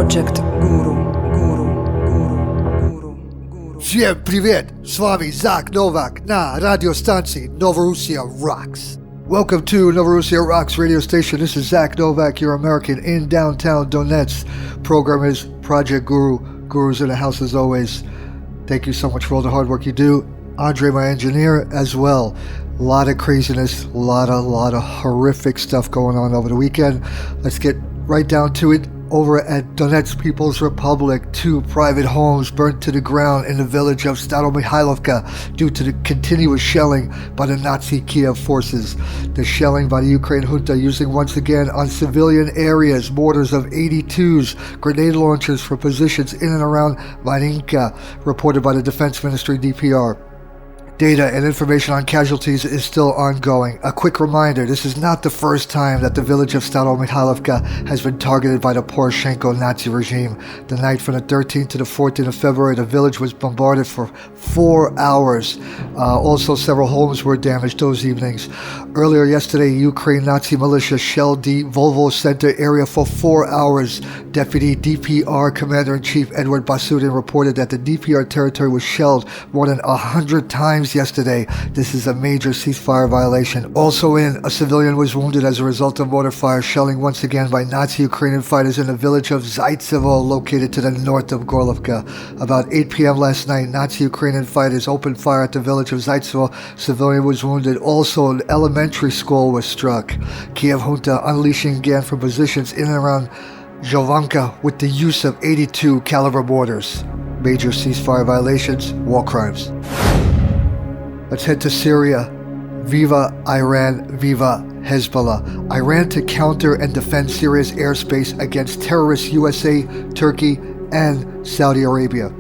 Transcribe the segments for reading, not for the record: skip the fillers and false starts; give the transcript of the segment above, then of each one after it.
Projekt Guru. Всем привет! С вами Zak Novak на радиостанции Novorossia Rocks. Welcome to Novorossia Rocks radio station. This is Zak Novak, your American in downtown Donetsk. Program is Projekt Guru. Guru's in the house as always. Thank you so much for all the hard work you do. Andre, my engineer, as well. A lot of craziness, a lot of horrific stuff going on over the weekend. Let's get right down to it. Over at Donetsk People's Republic, 2 private homes burnt to the ground in the village of Staromikhailovka due to the continuous shelling by the Nazi Kiev forces. The shelling by the Ukraine Junta using once again on civilian areas, mortars of 82s, grenade launchers for positions in and around Varinka, reported by the Defense Ministry DPR. Data and information on casualties is still ongoing. A quick reminder, this is not the first time that the village of Staromikhailovka has been targeted by the Poroshenko Nazi regime. The night from the 13th to the 14th of February, the village was bombarded for 4 hours. Also, several homes were damaged those evenings. Earlier yesterday, Ukraine Nazi militia shelled the Volvo Center area for 4 hours. Deputy DPR Commander-in-Chief Edward Basudin reported that the DPR territory was shelled more than 100 times yesterday. This is a major ceasefire violation. Also a civilian was wounded as a result of mortar fire shelling once again by Nazi Ukrainian fighters in the village of Zaitsevo, located to the north of Gorlovka. About 8 p.m. last night, Nazi Ukrainian fighters opened fire at the village of Zaitsevo. Civilian was wounded. Also, an elementary school was struck. Kiev Junta unleashing again from positions in and around Jovanka with the use of 82 caliber mortars. Major ceasefire violations, war crimes. Let's head to Syria. Viva Iran, viva Hezbollah. Iran to counter and defend Syria's airspace against terrorists USA, Turkey, and Saudi Arabia.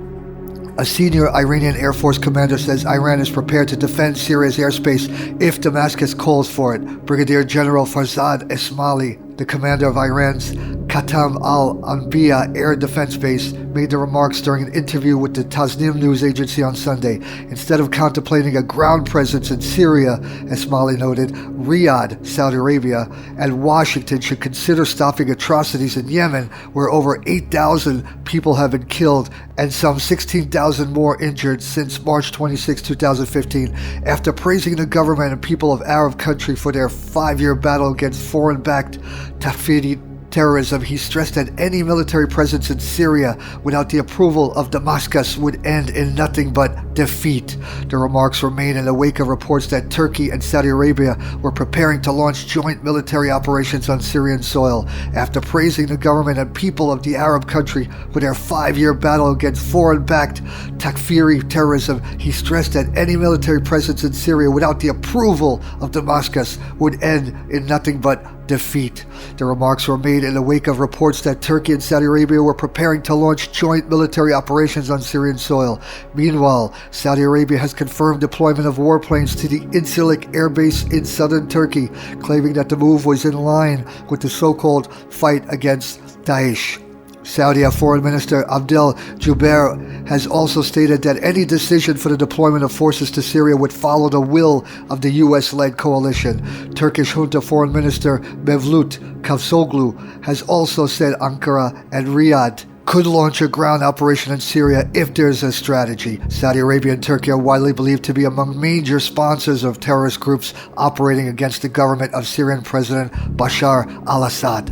A senior Iranian Air Force commander says Iran is prepared to defend Syria's airspace if Damascus calls for it. Brigadier General Farzad Esmaili, the commander of Iran's Qatam al-Anbiya Air Defense Base, made the remarks during an interview with the Tasnim news agency on Sunday. Instead of contemplating a ground presence in Syria, Esmaili noted, Riyadh, Saudi Arabia, and Washington should consider stopping atrocities in Yemen, where over 8,000 people have been killed and some 16,000 more injured since March 26, 2015. After praising the government and people of Arab country for their 5-year battle against foreign-backed Takfiri terrorism, he stressed that any military presence in Syria without the approval of Damascus would end in nothing but defeat. The remarks were made in the wake of reports that Turkey and Saudi Arabia were preparing to launch joint military operations on Syrian soil. After praising the government and people of the Arab country for their 5-year battle against foreign-backed Takfiri terrorism, he stressed that any military presence in Syria without the approval of Damascus would end in nothing but defeat. The remarks were made in the wake of reports that Turkey and Saudi Arabia were preparing to launch joint military operations on Syrian soil. Meanwhile, Saudi Arabia has confirmed deployment of warplanes to the Incirlik air base in southern Turkey, claiming that the move was in line with the so-called fight against Daesh. Saudi Foreign Minister Abdel Jubeir has also stated that any decision for the deployment of forces to Syria would follow the will of the US-led coalition. Turkish Junta Foreign Minister Mevlut Cavusoglu has also said Ankara and Riyadh could launch a ground operation in Syria if there's a strategy. Saudi Arabia and Turkey are widely believed to be among major sponsors of terrorist groups operating against the government of Syrian President Bashar al-Assad.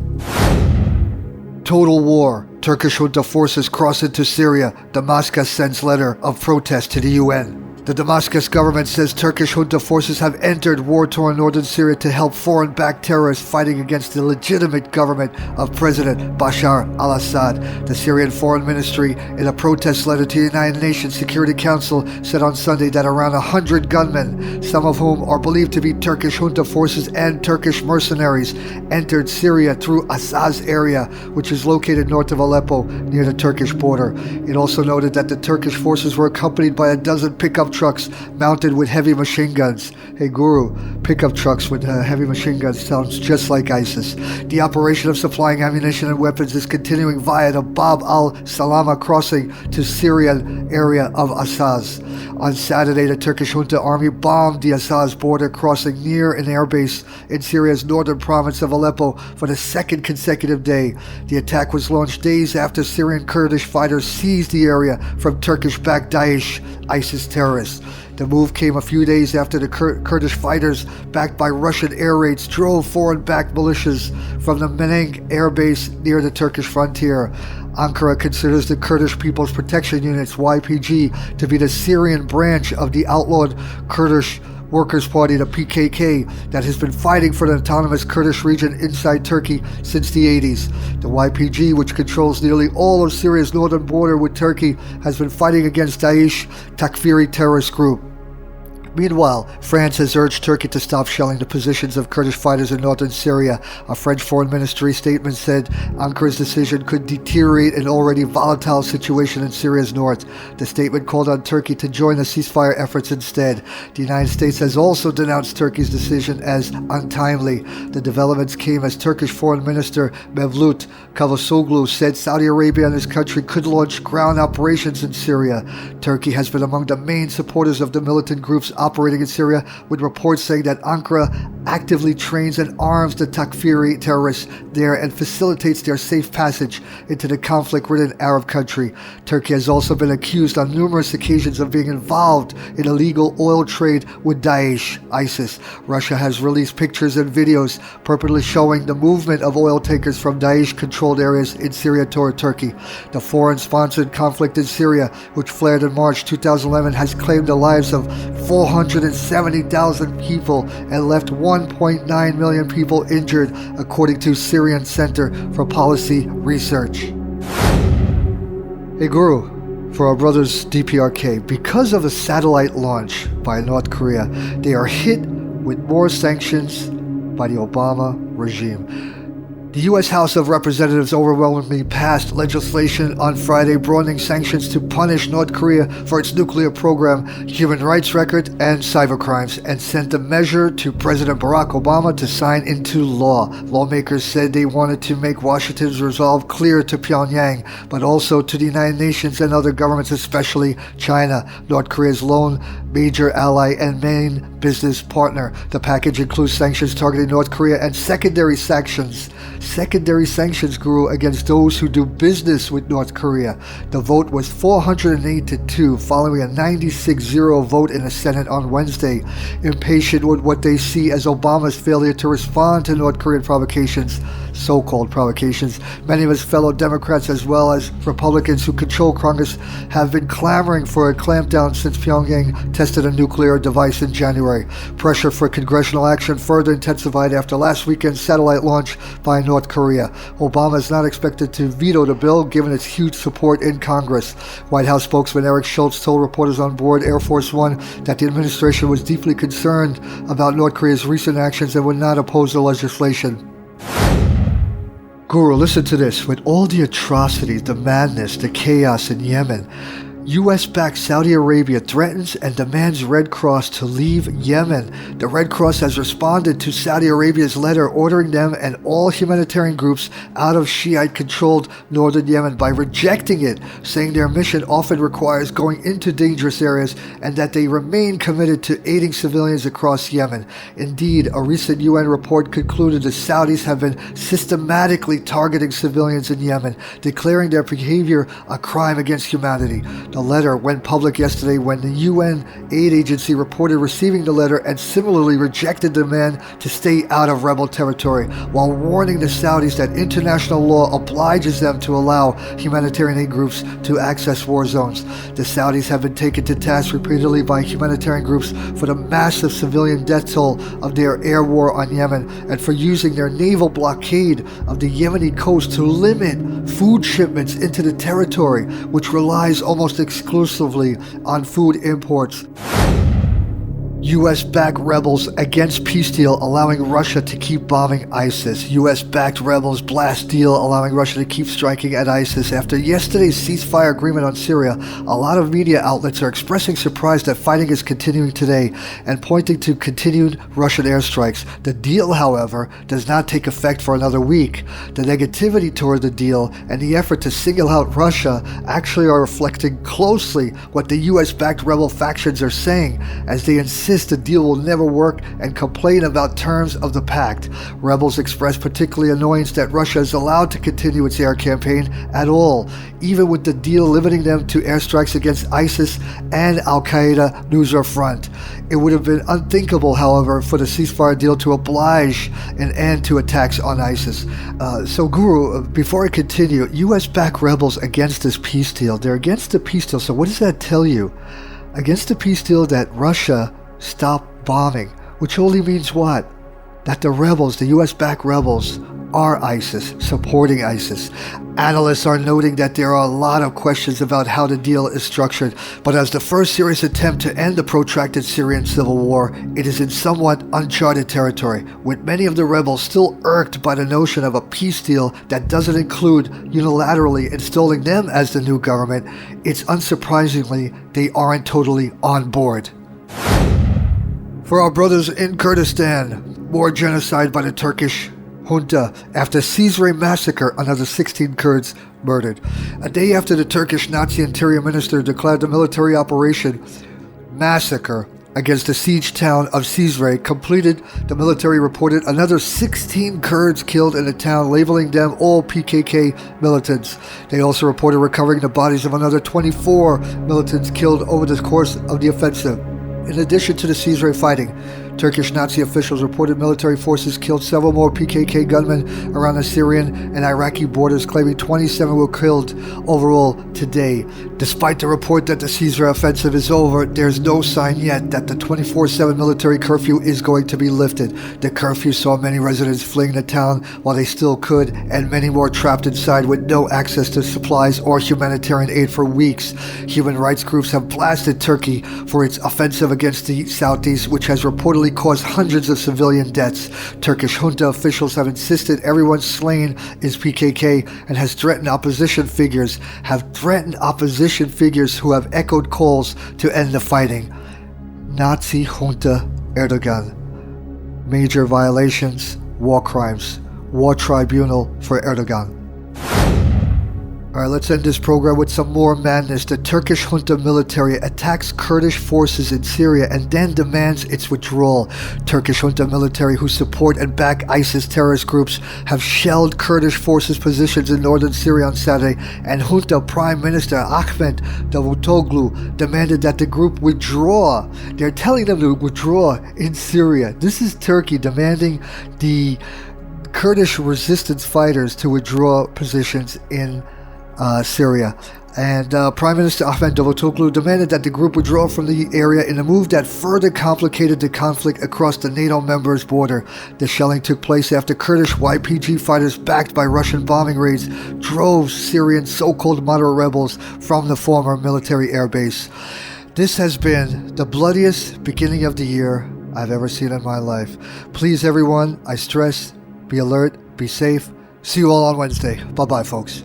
Total war. Turkish junta forces cross into Syria. Damascus sends letter of protest to the UN. The Damascus government says Turkish junta forces have entered war-torn northern Syria to help foreign-backed terrorists fighting against the legitimate government of President Bashar al-Assad. The Syrian Foreign Ministry, in a protest letter to the United Nations Security Council, said on Sunday that around 100 gunmen, some of whom are believed to be Turkish junta forces and Turkish mercenaries, entered Syria through Azaz area, which is located north of Aleppo, near the Turkish border. It also noted that the Turkish forces were accompanied by a dozen pickup trucks mounted with heavy machine guns. Hey Guru, pickup trucks with heavy machine guns sounds just like ISIS. The operation of supplying ammunition and weapons is continuing via the Bab al-Salama crossing to Syrian area of Assaz. On Saturday, the Turkish Junta army bombed the Assaz border crossing near an airbase in Syria's northern province of Aleppo for the second consecutive day. The attack was launched days after Syrian Kurdish fighters seized the area from Turkish-backed Daesh ISIS terrorists. The move came a few days after the Kurdish fighters, backed by Russian air raids, drove foreign-backed militias from the Meneng air base near the Turkish frontier. Ankara considers the Kurdish People's Protection Units, YPG, to be the Syrian branch of the outlawed Kurdish Workers' Party, the PKK, that has been fighting for the autonomous Kurdish region inside Turkey since the 80s. The YPG, which controls nearly all of Syria's northern border with Turkey, has been fighting against Daesh Takfiri terrorist group. Meanwhile, France has urged Turkey to stop shelling the positions of Kurdish fighters in northern Syria. A French Foreign Ministry statement said Ankara's decision could deteriorate an already volatile situation in Syria's north. The statement called on Turkey to join the ceasefire efforts instead. The United States has also denounced Turkey's decision as untimely. The developments came as Turkish Foreign Minister Mevlut Cavusoglu said Saudi Arabia and his country could launch ground operations in Syria. Turkey has been among the main supporters of the militant groups operating in Syria, with reports saying that Ankara actively trains and arms the Takfiri terrorists there and facilitates their safe passage into the conflict-ridden Arab country. Turkey has also been accused on numerous occasions of being involved in illegal oil trade with Daesh, ISIS. Russia has released pictures and videos purportedly showing the movement of oil tankers from Daesh-controlled areas in Syria toward Turkey. The foreign-sponsored conflict in Syria, which flared in March 2011, has claimed the lives of 470,000 people and left 1.9 million people injured, according to Syrian Center for Policy Research. Hey Guru, for our brothers DPRK, because of a satellite launch by North Korea, they are hit with more sanctions by the Obama regime. The U.S. House of Representatives overwhelmingly passed legislation on Friday broadening sanctions to punish North Korea for its nuclear program, human rights record, and cybercrimes, and sent the measure to President Barack Obama to sign into law. Lawmakers said they wanted to make Washington's resolve clear to Pyongyang, but also to the United Nations and other governments, especially China, North Korea's lone major ally and main business partner. The package includes sanctions targeting North Korea and secondary sanctions grew against those who do business with North Korea. The vote was 408-2, following a 96-0 vote in the Senate on Wednesday. Impatient with what they see as Obama's failure to respond to North Korean provocations, so-called provocations, many of his fellow Democrats as well as Republicans who control Congress have been clamoring for a clampdown since Pyongyang tested a nuclear device in January. Pressure for congressional action further intensified after last weekend's satellite launch by North Korea. Obama is not expected to veto the bill given its huge support in Congress. White House spokesman Eric Schultz told reporters on board Air Force One that the administration was deeply concerned about North Korea's recent actions and would not oppose the legislation. Guru, listen to this. With all the atrocities, the madness, the chaos in Yemen, U.S.-backed Saudi Arabia threatens and demands Red Cross to leave Yemen. The Red Cross has responded to Saudi Arabia's letter ordering them and all humanitarian groups out of Shiite-controlled northern Yemen by rejecting it, saying their mission often requires going into dangerous areas and that they remain committed to aiding civilians across Yemen. Indeed, a recent UN report concluded the Saudis have been systematically targeting civilians in Yemen, declaring their behavior a crime against humanity. The letter went public yesterday when the UN aid agency reported receiving the letter and similarly rejected the demand to stay out of rebel territory, while warning the Saudis that international law obliges them to allow humanitarian aid groups to access war zones. The Saudis have been taken to task repeatedly by humanitarian groups for the massive civilian death toll of their air war on Yemen and for using their naval blockade of the Yemeni coast to limit food shipments into the territory, which relies almost exclusively on food imports. U.S.-backed rebels against peace deal allowing Russia to keep bombing ISIS. U.S.-backed rebels blast deal allowing Russia to keep striking at ISIS. After yesterday's ceasefire agreement on Syria, a lot of media outlets are expressing surprise that fighting is continuing today and pointing to continued Russian airstrikes. The deal, however, does not take effect for another week. The negativity toward the deal and the effort to single out Russia actually are reflecting closely what the U.S.-backed rebel factions are saying as they insist the deal will never work and complain about terms of the pact. Rebels express particularly annoyance that Russia is allowed to continue its air campaign at all, even with the deal limiting them to airstrikes against ISIS and Al-Qaeda Nusra Front. It would have been unthinkable, however, for the ceasefire deal to oblige an end to attacks on ISIS. So Guru, before I continue, U.S.-backed rebels against this peace deal. They're against the peace deal, so what does that tell you? Against the peace deal that Russia stop bombing, which only means what? That the rebels, the US-backed rebels, are ISIS, supporting ISIS. Analysts are noting that there are a lot of questions about how the deal is structured, but as the first serious attempt to end the protracted Syrian civil war, it is in somewhat uncharted territory, with many of the rebels still irked by the notion of a peace deal that doesn't include unilaterally installing them as the new government. It's unsurprisingly, they aren't totally on board. For our brothers in Kurdistan, more genocide by the Turkish Junta after Syria massacre, another 16 Kurds murdered. A day after the Turkish Nazi interior minister declared the military operation massacre against the siege town of Syria completed, the military reported another 16 Kurds killed in the town, labeling them all PKK militants. They also reported recovering the bodies of another 24 militants killed over the course of the offensive. In addition to the Syria fighting, Turkish Nazi officials reported military forces killed several more PKK gunmen around the Syrian and Iraqi borders, claiming 27 were killed overall today. Despite the report that the Syria offensive is over, there's no sign yet that the 24/7 military curfew is going to be lifted. The curfew saw many residents fleeing the town while they still could, and many more trapped inside with no access to supplies or humanitarian aid for weeks. Human rights groups have blasted Turkey for its offensive against the southeast, which has reportedly caused hundreds of civilian deaths. Turkish junta officials have insisted everyone slain is PKK and have threatened opposition figures who have echoed calls to end the fighting. Nazi junta Erdogan. Major violations, war crimes. War tribunal for Erdogan. Alright, let's end this program with some more madness. The Turkish junta military attacks Kurdish forces in Syria and then demands its withdrawal. Turkish junta military who support and back ISIS terrorist groups have shelled Kurdish forces positions in northern Syria on Saturday, and junta Prime Minister Ahmet Davutoglu demanded that the group withdraw. They're telling them to withdraw in Syria. This is Turkey demanding the Kurdish resistance fighters to withdraw positions in Syria. And Prime Minister Ahmet Davutoglu demanded that the group withdraw from the area in a move that further complicated the conflict across the NATO members' border. The shelling took place after Kurdish YPG fighters backed by Russian bombing raids drove Syrian so-called moderate rebels from the former military airbase. This has been the bloodiest beginning of the year I've ever seen in my life. Please, everyone, I stress, be alert, be safe. See you all on Wednesday. Bye-bye, folks.